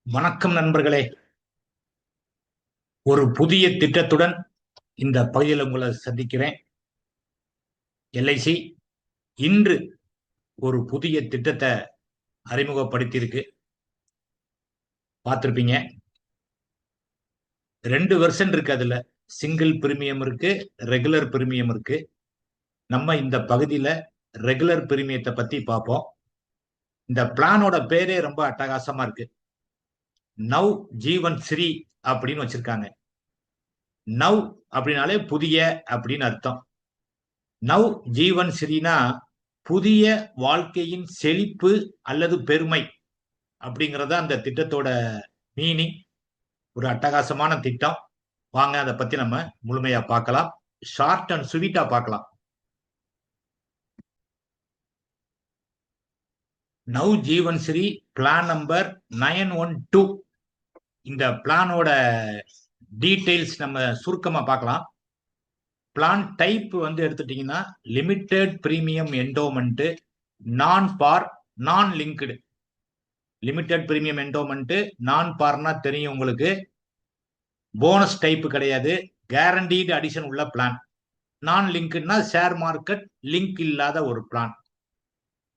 வணக்கம் நண்பர்களே. ஒரு புதிய திட்டத்துடன் இந்த பகுதியில் உங்களை சந்திக்கிறேன். எல்ஐசி இன்று ஒரு புதிய திட்டத்தை அறிமுகப்படுத்தியிருக்கு. பார்த்திருப்பீங்க. 2 வெர்ஷன் இருக்கு. அதுல சிங்கிள் பிரீமியம் இருக்கு, ரெகுலர் பிரீமியம் இருக்கு. நம்ம இந்த பகுதியில ரெகுலர் பிரீமியத்தை பத்தி பார்ப்போம். இந்த பிளானோட பேரே ரொம்ப அட்டகாசமா இருக்கு. நவ் ஜீவன் ஸ்ரீ அப்படின்னு வச்சிருக்காங்க. நவ் அப்படின்னாலே புதிய அப்படின்னு அர்த்தம். நவ் ஜீவன் ஸ்ரீனா புதிய வாழ்க்கையின் செழிப்பு அல்லது பெருமை அப்படிங்கறத அந்த திட்டத்தோட மீனிங். ஒரு அட்டகாசமான திட்டம். வாங்க அதை பத்தி நம்ம முழுமையா பார்க்கலாம். ஷார்ட் அண்ட் ஸ்வீட்டா பார்க்கலாம். நவ் ஜீவன் ஸ்ரீ பிளான் நம்பர் 912. இந்த பிளானோட டீடைல்ஸ் நம்ம சுருக்கமா பார்க்கலாம். பிளான் டைப் வந்து எடுத்துட்டீங்கன்னா லிமிடெட் பிரீமியம் என்டோமெண்ட், நான் பார், நான் லிங்க்டு. லிமிடெட் பிரீமியம் என்டோமெண்ட் நான் பார்னா தெரியும் உங்களுக்கு. போனஸ் டைப் கிடையாது, கேரண்டீடு அடிஷன் உள்ள பிளான். நான் லிங்க்னா ஷேர் மார்க்கெட் லிங்க் இல்லாத ஒரு பிளான்.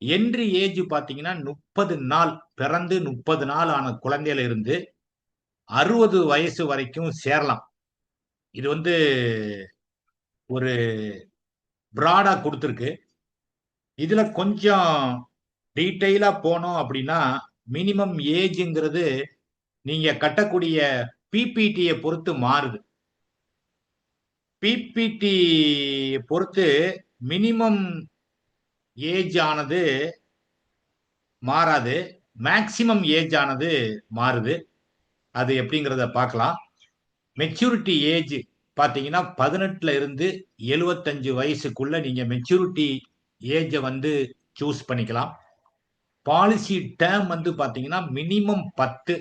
என்ட்ரி ஏஜ் பாத்தீங்கன்னா 30 நாள், பிறந்து 30 நாள் ஆன குழந்தையில இருந்து 60 வயசு வரைக்கும் சேரலாம். இது வந்து ஒரு பிராடா கொடுத்துருக்கு. இதுல கொஞ்சம் டீட்டெயிலா போனோம் அப்படின்னா மினிமம் ஏஜ்ங்கிறது நீங்க கட்டக்கூடிய பிபிடியை பொறுத்து மாறுது. பிபிடி பொறுத்து மினிமம் ஏஜ் ஆனது மாறாது, மேக்சிமம் ஏஜ் ஆனது மாறுது. அது எப்படிங்கிறத பார்க்கலாம். மெச்சூரிட்டி ஏஜ் பாத்தீங்கன்னா 18ல இருந்து 75 வயசுக்குள்ள நீங்க மெச்சூரிட்டி ஏஜ வந்து சூஸ் பண்ணிக்கலாம். பாலிசி டேர்ம் வந்து பாத்தீங்கன்னா மினிமம் 10,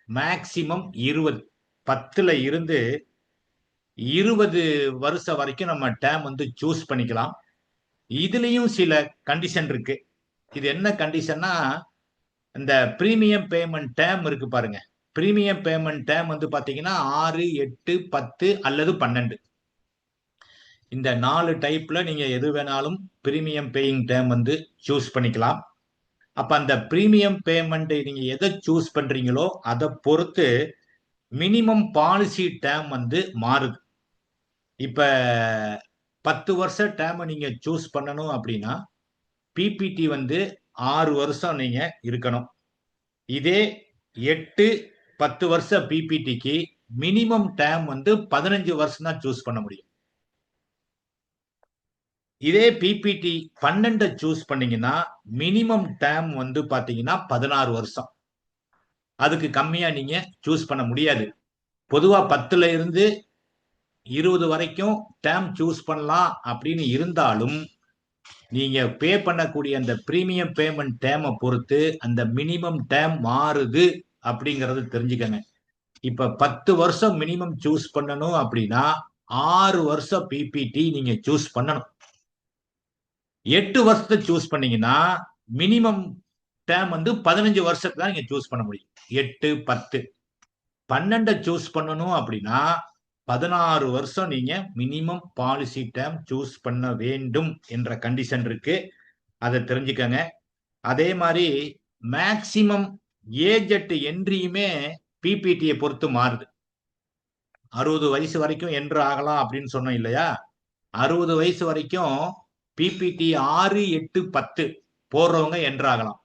மேக்சிமம் 20. 10ல இருந்து 20 வருஷம் வரைக்கும் நம்ம டேர்ம் வந்து சூஸ் பண்ணிக்கலாம். இதுலயும் சில கண்டிஷன் இருக்கு. இது என்ன கண்டிஷன்னா, இந்த பிரீமியம் பேமெண்ட் டேர்ம் இருக்கு பாருங்க. பிரீமியம் பேமெண்ட் டேர்ம் வந்து பாத்தீங்கன்னா 6, 8, 10 அல்லது 12. இந்த 4 டைப்ல நீங்க எது வேணாலும் பிரீமியம் பேயிங் டேர்ம் வந்து சூஸ் பண்ணிக்கலாம். அப்ப அந்த பிரீமியம் பேமெண்ட் நீங்க எதை சூஸ் பண்றீங்களோ அதை பொறுத்து மினிமம் பாலிசி டேர்ம் வந்து மாறுது. இப்ப 10 வருஷ டேர்ம் நீங்க சூஸ் பண்ணணும் அப்படின்னா பிபிடி வந்து 6 வருஷம் நீங்க இருக்கணும். இதே 8, 10 வருஷ பிபிடிக்கு மினிமம் டேர்ம் வந்து 15 வருஷம் தான் சூஸ் பண்ண முடியும். இதே பிபிடி 12 சூஸ் பண்ணீங்கன்னா மினிமம் டேர்ம் வந்து பாத்தீங்கன்னா 16 வருஷம். அதுக்கு கம்மியா நீங்க சூஸ் பண்ண முடியாது. பொதுவா 10ல இருந்து 20 வரைக்கும் டேர்ம் சூஸ் பண்ணலாம் அப்படின்னு இருந்தாலும் நீங்க பே பண்ணக்கூடிய அந்த பிரீமியம் பேமெண்ட் டேர்மை பொறுத்து அந்த மினிமம் டேர்ம் மாறுது அப்படிங்கறது தெரிஞ்சுக்கங்க. இப்ப 10 வருஷம் மினிமம் சூஸ் பண்ணணும் அப்படின்னா 6 வருஷம் பிபிடி நீங்க சூஸ் பண்ணணும். 8 வருஷத்தை சூஸ் பண்ணீங்கன்னா மினிமம் டேர்ம் வந்து 15 வருஷத்துக்கு தான் நீங்க சூஸ் பண்ண முடியும். 8, 10. 12 சூஸ் பண்ணணும் அப்படின்னா 16 வருஷம் நீங்க மினிமம் பாலிசி டேர்ம் சூஸ் பண்ண வேண்டும் என்ற கண்டிஷன் இருக்கு. அதை தெரிஞ்சுக்கங்க. அதே மாதிரி மேக்சிமம் ஏஜ் அட் என்ட்ரியுமே பிபிடியை பொறுத்து மாறுது. 60 வயசு வரைக்கும் என்ட்ரு ஆகலாம் அப்படின்னு சொன்னோம் இல்லையா? 60 வயசு வரைக்கும் பிபிடி 6, 8, 10 போடுறவங்க என்ட்ரு ஆகலாம்.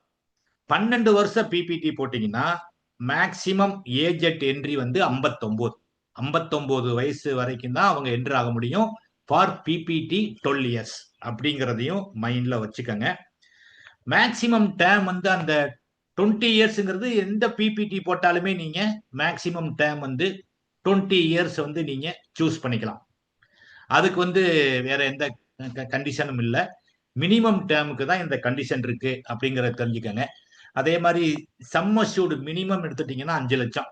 12 வருஷம் பிபிடி போட்டீங்கன்னா மேக்சிமம் ஏஜ் அட் என்ட்ரி வந்து 59. 59 வயசு வரைக்கும் தான் அவங்க என்ட்ரு ஆக முடியும் ஃபார் பிபிடி 12 இயர்ஸ் அப்படிங்கிறதையும் மைண்ட்ல வச்சுக்கோங்க. மேக்சிமம் டேர்ம் வந்து அந்த 20 இயர்ஸ்ங்கிறது எந்த பிபிடி போட்டாலுமே நீங்க மேக்சிமம் டேர்ம் வந்து 20 இயர்ஸ் வந்து நீங்க சூஸ் பண்ணிக்கலாம். அதுக்கு வந்து வேற எந்த கண்டிஷனும் இல்லை. மினிமம் டேர்முக்கு தான் இந்த கண்டிஷன் இருக்கு அப்படிங்கறத தெரிஞ்சுக்கங்க. அதே மாதிரி சம் அஷ்யூர்டு மினிமம் எடுத்துட்டீங்கன்னா 5 லட்சம்.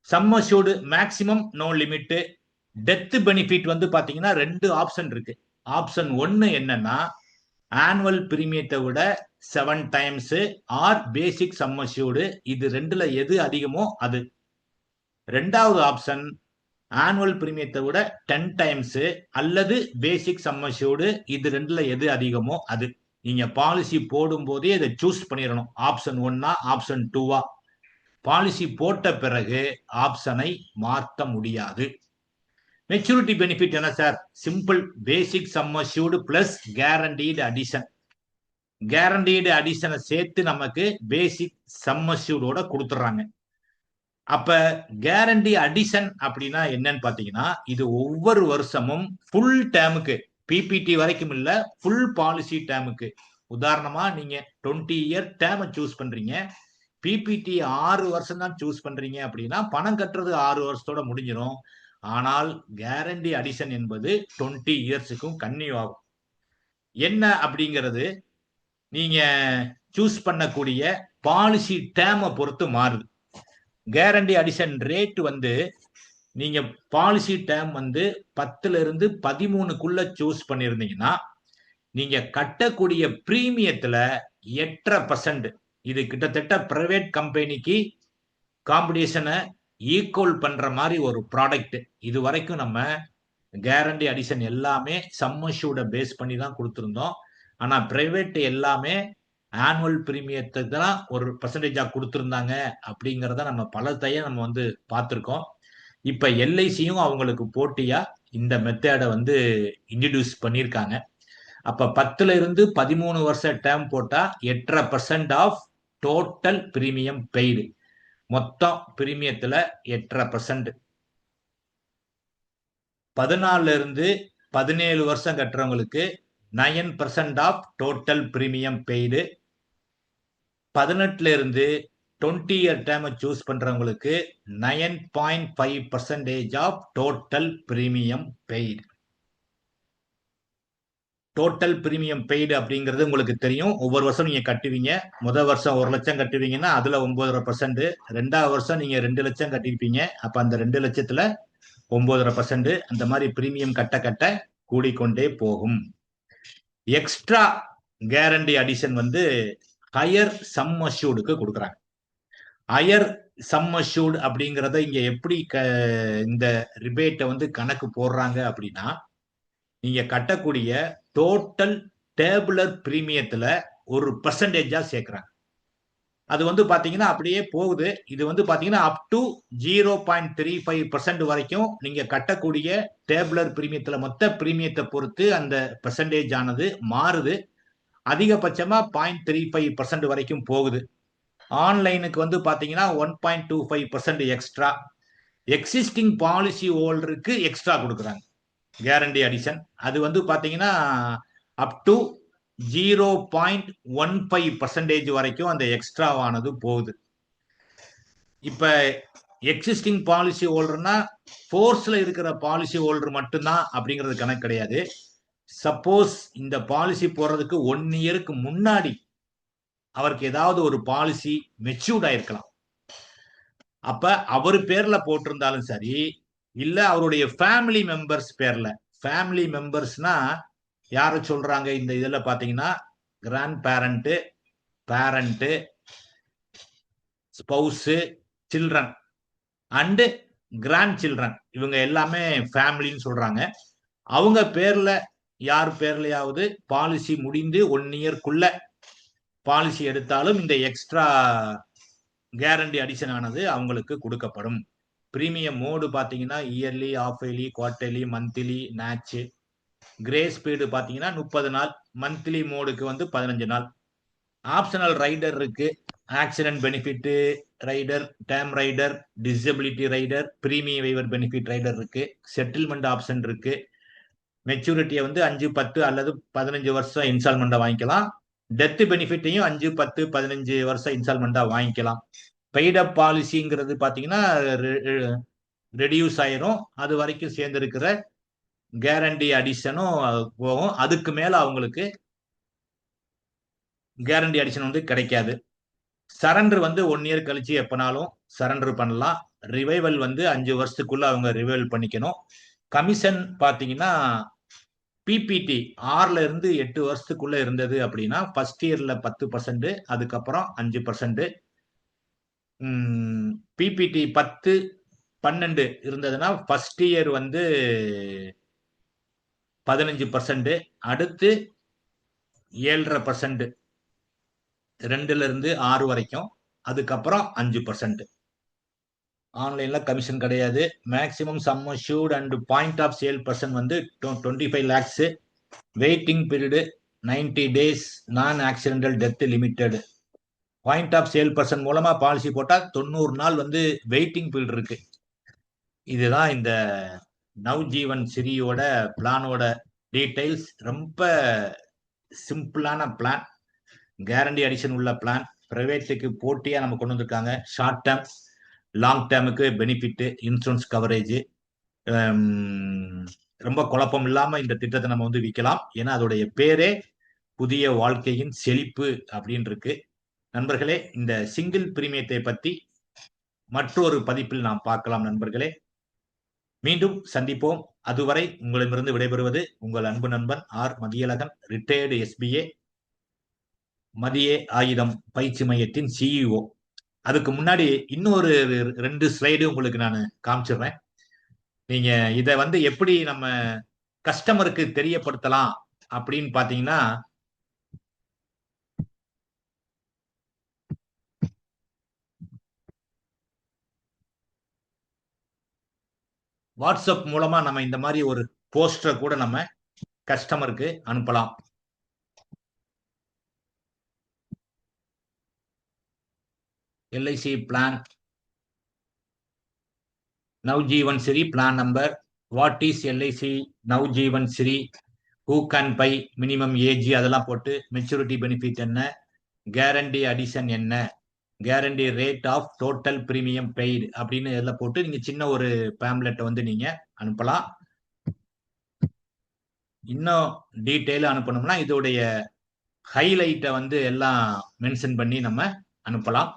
Sum assured maximum no limit. Death benefit வந்து பாத்தீங்கன்னா 2 ஆப்ஷன் இருக்கு. ஆப்ஷன் 1 என்னன்னா ஆனுவல் பிரீமியத்தை விட 7 times or basic sum assured, இது ரெண்டுல எது அதிகமோ அது. ரெண்டாவது ஆப்ஷன் ஆனுவல் பிரீமியத்தை விட 10 டைம்ஸ் அல்லது பேசிக் சம் அஷ்யூர்டு, இது ரெண்டுல எது அதிகமோ அது. நீங்க பாலிசி போடும் போதே இதை சூஸ் பண்ணிடணும். ஆப்ஷன் 1ஆ ஆப்ஷன் 2ஆ. பாலிசி போட்ட பிறகு ஆப்ஷனை மாற்ற முடியாது. மெச்சூரிட்டி பெனிஃபிட் என்ன sir? Simple. Basic sum assured plus guaranteed addition. Guaranteed அடிஷனை சேர்த்து நமக்கு பேசிக் சம் அஷ்யூர்டோட கொடுத்துறாங்க. அப்ப கேரண்டி அடிஷன் அப்படின்னா என்னன்னு பாத்தீங்கன்னா, இது ஒவ்வொரு வருஷமும் ஃபுல் டேமுக்கு, பிபிடி வரைக்கும் இல்ல, ஃபுல் பாலிசி டேமுக்கு. உதாரணமா நீங்க 20 இயர் டேமை சூஸ் பண்றீங்க, பிபிடி 6 வருஷம் தான் சூஸ் பண்றீங்க அப்படின்னா பணம் கட்டுறது 6 வருஷத்தோட முடிஞ்சிடும். ஆனால் கேரண்டி அடிஷன் என்பது 20 இயர்ஸுக்கும் கன்னியூ ஆகும். என்ன அப்படிங்கிறது நீங்க சூஸ் பண்ணக்கூடிய பாலிசி டேமை பொறுத்து மாறுது. கேரண்டி அடிஷன் ரேட் வந்து நீங்க பாலிசி டேம் வந்து 10ல இருந்து 13க்குள்ள சூஸ் பண்ணிருந்தீங்கன்னா நீங்க கட்டக்கூடிய பிரீமியத்துல 8.5%. இது கிட்டத்தட்ட பிரைவேட் கம்பெனிக்கு காம்படிஷனை ஈக்குவல் பண்ற மாதிரி ஒரு ப்ராடக்ட். இது வரைக்கும் நம்ம கேரண்டி அடிஷன் எல்லாமே சம் அஷ்யூர்டை பேஸ் பண்ணி தான் கொடுத்துருந்தோம். ஆனா பிரைவேட் எல்லாமே ஆனுவல் பிரீமியத்தை தான் ஒரு பர்சன்டேஜா கொடுத்துருந்தாங்க அப்படிங்கிறத நம்ம பலத்தையும் நம்ம வந்து பார்த்துருக்கோம். இப்ப எல்ஐசியும் அவங்களுக்கு போட்டியா இந்த மெத்தேடை வந்து இன்ட்ரடியூஸ் பண்ணியிருக்காங்க. அப்ப 10ல இருந்து 13 வருஷம் டேர்ம் போட்டா 8.5% ஆஃப் டோட்டல் பிரீமியம் பெய்டு. மொத்தம் பிரீமியத்துல 8.5%. 14ல இருந்து 17 வருஷம் கட்டுறவங்களுக்கு 9% ஆஃப் டோட்டல் பிரீமியம் பெய்டு. 18ல இருந்து 20 இயர் டேர்மை சூஸ் பண்றவங்களுக்கு 9.5% of total premium paid. Total premium paid அப்படிங்கிறது உங்களுக்கு தெரியும். ஒவ்வொரு வருஷம் நீங்க கட்டுவீங்க. முதல் வருஷம் 1 லட்சம் கட்டுவீங்கன்னா அதுல 9.5%. 2வது வருஷம் நீங்க 2 லட்சம் கட்டிருப்பீங்க. அப்ப அந்த 2 லட்சத்துல 9.5%. அந்த மாதிரி பிரீமியம் கட்ட கட்ட கூடிக்கொண்டே போகும். எக்ஸ்ட்ரா கேரண்டி அடிஷன் வந்து ஹையர் சம் அஷ்யூர்டுக்கு கொடுக்குறாங்க. ஹையர் சம் அஷ்யூர்டு அப்படிங்கிறத இங்க எப்படி இந்த ரிபேட்டை வந்து கணக்கு போடுறாங்க அப்படின்னா, நீங்க கட்டக்கூடிய டோட்டல் டேபுலர் பிரீமியத்துல ஒரு பர்சன்டேஜா சேர்க்கிறாங்க. அது வந்து பாத்தீங்கன்னா அப்படியே போகுது. இது வந்து பாத்தீங்கன்னா அப் டு 0.35% வரைக்கும் நீங்க கட்டக்கூடிய டேபுலர் பிரீமியத்துல மொத்த பிரீமியத்தை பொறுத்து அந்த பர்சன்டேஜ் ஆனது மாறுது. அதிகபட்சமா 0.35% வரைக்கும் போகுது. ஆன்லைனுக்கு வந்து பாத்தீங்கன்னா 1.25% எக்ஸ்ட்ரா. எக்ஸிஸ்டிங் பாலிசி ஹோல்டருக்கு எக்ஸ்ட்ரா கொடுக்குறாங்க கேரண்டி அடிஷன். அது வந்து பாத்தீங்கன்னா அப் டு 0.15% வரைக்கும் அந்த எக்ஸ்ட்ராவானது போகுது. இப்ப எக்ஸிஸ்டிங் பாலிசி ஹோல்டர்னா ஃபோர்ஸ்ல இருக்கிற பாலிசி ஹோல்டர் மட்டும்தான் அப்படிங்கிறது கணக்கு கிடையாது. சப்போஸ் இந்த பாலிசி போறதுக்கு 1 இயருக்கு முன்னாடி அவருக்கு ஏதாவது ஒரு பாலிசி மெச்சூர்ட் ஆயிருக்கலாம். அப்ப அவர் பேர்ல போட்டிருந்தாலும் சரி, இல்ல அவருடைய ஃபேமிலி மெம்பர்ஸ் பேர்ல. ஃபேமிலி மெம்பர்ஸ்னா யார சொல்றாங்க இந்த இதுல பாத்தீங்கன்னா, grandparent, parent, spouse, children and grandchildren, இவங்க எல்லாமே ஃபேமிலின்னு சொல்றாங்க. அவங்க பேர்ல யார் பேர்லயாவது பாலிசி முடிந்து 1 இயர்க்குள்ள பாலிசி எடுத்தாலும் இந்த எக்ஸ்ட்ரா கேரண்டி அடிஷன் ஆனது அவங்களுக்கு கொடுக்கப்படும். பிரீமியம் மோடு பாத்தீங்கன்னா yearly, half yearly, quarterly, monthly, நேட்ச். கிரேஸ் பீரியட் பாத்தீங்கன்னா 30 நாள். மந்த்லி மோடுக்கு வந்து 15 நாள். ஆப்ஷனல் ரைடர் இருக்கு. Accident benefit rider, term rider, disability rider, premium waiver benefit rider இருக்கு. செட்டில்மெண்ட் ஆப்ஷன் இருக்கு. மெச்சூரிட்டியை வந்து 5, 10 அல்லது 15 வருஷம் இன்ஸ்டால்மெண்டா வாங்கிக்கலாம். டெத் பெனிஃபிட்டையும் 5, 10, 15 வருஷம் இன்ஸ்டால்மெண்டா வாங்கிக்கலாம். பெய்ட் அப் பாலிசிங்கிறது பாத்தீங்கன்னா ரெடியூஸ் ஆயிரும். அது வரைக்கும் சேர்ந்திருக்கிற கேரண்டி அடிஷனும் போகும். அதுக்கு மேல அவங்களுக்கு கேரண்டி அடிஷன் வந்து கிடைக்காது. சரண்டர் வந்து 1 இயர் கழிச்சு எப்பனாலும் சரண்டர் பண்ணலாம். ரிவைவல் வந்து 5 வருஷத்துக்குள்ள அவங்க ரிவைவல் பண்ணிக்கணும். கமிஷன் பாத்தீங்கன்னா பிபிடி 6ல இருந்து 8 வருஷத்துக்குள்ள இருந்தது அப்படின்னா ஃபர்ஸ்ட் இயர்ல 10%, அதுக்கப்புறம் 5%. பிபிடி 10, 12 இருந்ததுன்னா ஃபர்ஸ்ட் இயர் வந்து 15%, அடுத்து 7.5%, 2ல இருந்து 6 வரைக்கும், அதுக்கப்புறம் 5%. ஆன்லைன்ல கமிஷன் கிடையாது. Maximum sum assured and point of sale person வந்து 25 lakhs. Waiting period 90 days. Non accidental death limited. Point of sale person மூலமா பாலிசி போட்டா 90 நாள் வந்து வெயிட்டிங் பீரியட் இருக்கு. இதுதான் இந்த நவ்ஜீவன் ஸ்ரீயோட பிளானோட டீடைல்ஸ். ரொம்ப சிம்பிளான பிளான், கேரண்டி அடிஷன் உள்ள பிளான். பிரைவேட்டுக்கு போட்டியா நம்ம கொண்டு வந்திருக்காங்க. ஷார்ட் டேர்ம், லாங் டேர்முக்கு பெனிஃபிட், இன்சூரன்ஸ் கவரேஜ். ரொம்ப குழப்பம் இல்லாம இந்த திட்டத்தை நம்ம வந்து விற்கலாம். ஏன்னா அதோடைய பேரே புதிய வாழ்க்கையின் செழிப்பு அப்படின்னு இருக்கு. நண்பர்களே, இந்த சிங்கிள் பிரீமியத்தை பத்தி மற்றொரு பதிப்பில் நாம் பார்க்கலாம். நண்பர்களே, மீண்டும் சந்திப்போம். அதுவரை உங்களிடமிருந்து விடைபெறுவது உங்கள் அன்பு நண்பன் ஆர் மதியழகன், ரிட்டையர்டு SBA மதிய ஆயுதம் பயிற்சி மையத்தின் CEO. அதுக்கு முன்னாடி இன்னொரு 2 ஸ்லைடு உங்களுக்கு நான் காமிச்சிடுறேன். நீங்க இதை வந்து எப்படி நம்ம கஸ்டமருக்கு தெரியப்படுத்தலாம் அப்படின்னு பாத்தீங்கன்னா, வாட்ஸ்அப் மூலமா நம்ம இந்த மாதிரி ஒரு போஸ்டரை கூட நம்ம கஸ்டமருக்கு அனுப்பலாம். LIC plan, Navjeevan Shree plan number, what is LIC Navjeevan Shree, who can buy, minimum age அதெல்லாம் போட்டு, மெச்சூரிட்டி பெனிஃபிட் என்ன, கேரண்டி அடிஷன் என்ன, guarantee rate of total premium paid அப்படின்னு எல்லாம் போட்டு நீங்க சின்ன ஒரு பேம்லெட்டை வந்து நீங்க அனுப்பலாம். இன்னும் டீட்டெயில் அனுப்பணும்னா இதோடைய ஹைலைட்டை வந்து எல்லாம் மென்ஷன் பண்ணி நம்ம அனுப்பலாம்.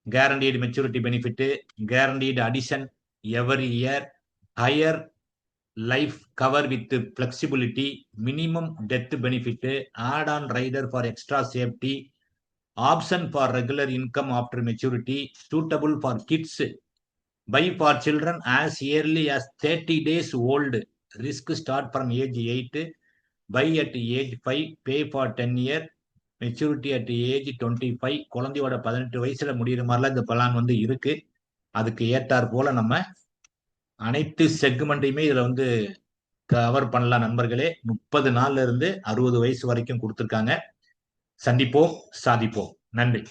Guaranteed maturity benefit, guaranteed addition every year, higher life cover with flexibility, minimum death benefit, add on rider for extra safety, option for regular income after maturity, suitable for kids, buy for children as early as 30 days old, risk start from age 8, buy at age 5, pay for 10 year, maturity at age 25. குழந்தையோட 18 வயசுல முடிகிற மாதிரிலாம் இந்த plan வந்து இருக்கு. அதுக்கு ஏற்றாற் போல நம்ம அனைத்து செக்மெண்ட்டையுமே இதுல வந்து கவர் பண்ணலாம். நண்பர்களே, 30 நாள்ல இருந்து 60 வயசு வரைக்கும் கொடுத்துருக்காங்க. சந்திப்போம், சாதிப்போம். நன்றி.